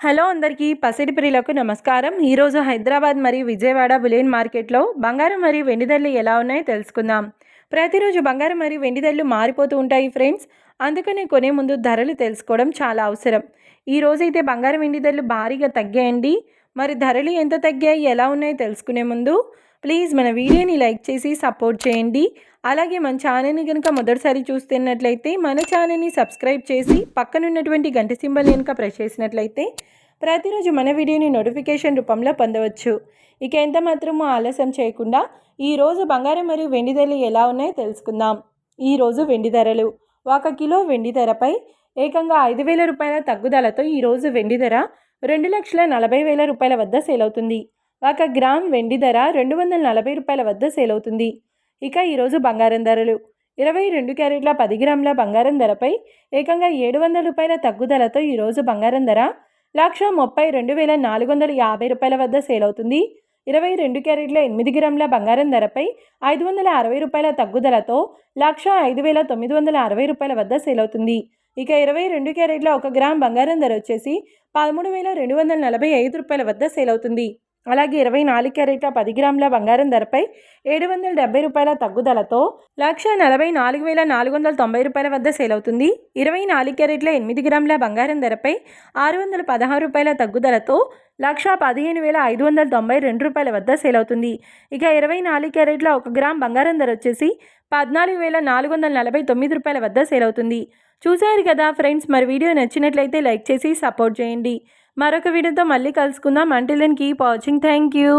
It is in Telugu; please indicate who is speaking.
Speaker 1: హలో అందరికీ పసిడి ప్రియులకు నమస్కారం. ఈరోజు హైదరాబాద్ మరియు విజయవాడ బులియన్ మార్కెట్లో బంగారం మరియు వెండి ధరలు ఎలా ఉన్నాయో తెలుసుకుందాం. ప్రతిరోజు బంగారం మరియు వెండి ధరలు మారిపోతూ ఉంటాయి ఫ్రెండ్స్. అందుకనే కొనే ముందు ధరలు తెలుసుకోవడం చాలా అవసరం. ఈరోజైతే బంగారం వెండి ధరలు భారీగా తగ్గాయండి. మరి ధరలు ఎంత తగ్గాయి, ఎలా ఉన్నాయో తెలుసుకునే ముందు ప్లీజ్ మన వీడియోని లైక్ చేసి సపోర్ట్ చేయండి. అలాగే మన ఛానల్ని కనుక మొదటిసారి చూస్తున్నట్లయితే మన ఛానల్ని సబ్స్క్రైబ్ చేసి పక్కనున్నటువంటి గంట సింబల్ కనుక ప్రెస్ చేసినట్లయితే ప్రతిరోజు మన వీడియోని నోటిఫికేషన్ రూపంలో పొందవచ్చు. ఇక ఎంత మాత్రమూ ఆలస్యం చేయకుండా ఈరోజు బంగారం మరియు వెండి ధరలు ఎలా ఉన్నాయో తెలుసుకుందాం. ఈరోజు వెండి ధరలు 1 కిలో వెండి ధరపై ఏకంగా 5,000 రూపాయల తగ్గుదలతో ఈరోజు వెండి ధర 2,40,000 రూపాయల వద్ద సేల్ అవుతుంది. 1 గ్రామ్ వెండి ధర 240 రూపాయల వద్ద సేల్ అవుతుంది. ఇక ఈరోజు బంగారం ధరలు 22 క్యారెట్ల 10 గ్రాముల బంగారం ధరపై ఏకంగా 700 రూపాయల తగ్గుదలతో ఈరోజు బంగారం ధర 1,32,450 రూపాయల వద్ద సేల్ అవుతుంది. 22 క్యారెట్ల 8 గ్రాముల బంగారం ధరపై 560 రూపాయల తగ్గుదలతో 1,05,960 రూపాయల వద్ద సేల్ అవుతుంది. ఇక 22 క్యారెట్ల 1 గ్రామ్ బంగారం ధర వచ్చేసి 13,245 రూపాయల వద్ద సేల్ అవుతుంది. అలాగే 24 క్యారెట్ల 10 గ్రాముల బంగారం ధరపై 770 రూపాయల తగ్గుదలతో 1,44,490 రూపాయల వద్ద సేల్ అవుతుంది. 24 క్యారెట్ల 8 గ్రాముల బంగారం ధరపై 616 రూపాయల తగ్గుదలతో 1,15,592 రూపాయల వద్ద సేల్ అవుతుంది. ఇక 24 క్యారెట్ల 1 గ్రామ్ బంగారం ధర వచ్చేసి 14,449 రూపాయల వద్ద సేల్ అవుతుంది. చూశారు కదా ఫ్రెండ్స్, మరి వీడియో నచ్చినట్లయితే లైక్ చేసి సపోర్ట్ చేయండి. మరొక వీడియోతో మళ్ళీ కలుసుకుందాం. Until then keep watching. Thank you.